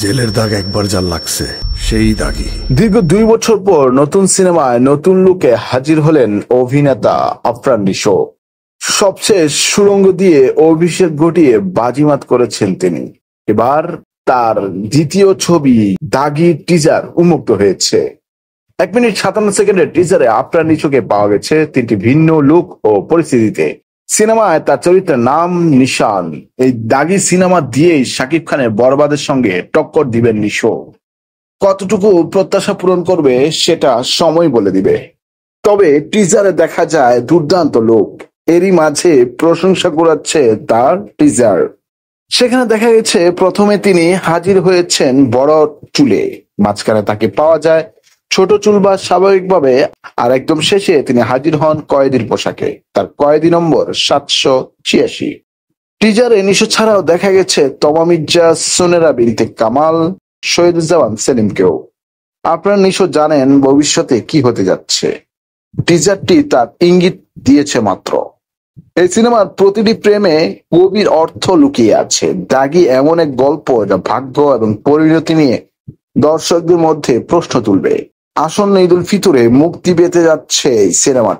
জেলের দাগ একবার যার লাগছে সেই দাগই। দীর্ঘ 2 বছর পর নতুন সিনেমায় নতুন লুকে হাজির হলেন অভিনেতা আফরান নিশো। সবশেষ সুড়ঙ্গ দিয়ে অভিষেক ঘটিয়ে বাজিমাত করেছেন তিনি। এবার তার দ্বিতীয় ছবি দাগি টিজার উন্মুক্ত হয়েছে। 1 মিনিট 57 সেকেন্ডের টিজারে আফরান নিশোকে পাওয়া গেছে 3টি ভিন্ন লুক ও পরিস্থিতিতে। সিনেমায় তার চরিত্রের নাম নিশান। এই দাগি সিনেমা দিয়েই শাকিব খানের বরবাদের সঙ্গে টক্কর দিবেন নিশো। কতটুকু প্রত্যাশা পূরণ করবে সেটা সময় বলে দিবে। তবে টিজারে দেখা যায় দুর্দান্ত লুক। এরই মাঝে প্রশংসা কুড়াচ্ছে তার টিজার। সেখানে দেখা গেছে প্রথমে তিনি হাজির হয়েছেন বড় চুলে, মাঝখানে তাকে পাওয়া যায় ছোট চুল বা স্বাভাবিকভাবে, আর একদম শেষে তিনি হাজির হন কয়েদির পোশাকে। তার কয়েদি নম্বর 786। টিজারে নিশো ছাড়াও দেখা গেছে তমা মির্জা, সোনেরা বিনতে কামাল, শহীদুজ্জামান সেলিমকেও। আপনার নিশো জানেন ভবিষ্যতে কি হতে যাচ্ছে। টিজারটি তার ইঙ্গিত দিয়েছে মাত্র। এই সিনেমার প্রতিটি প্রেমে গভীর অর্থ লুকিয়ে আছে। দাগি এমন এক গল্প যা ভাগ্য এবং পরিণতি নিয়ে দর্শকদের মধ্যে প্রশ্ন তুলবে। আসন্ন ঈদ উল ফিতরে মুক্তি পেতে যাচ্ছে এই সিনেমা।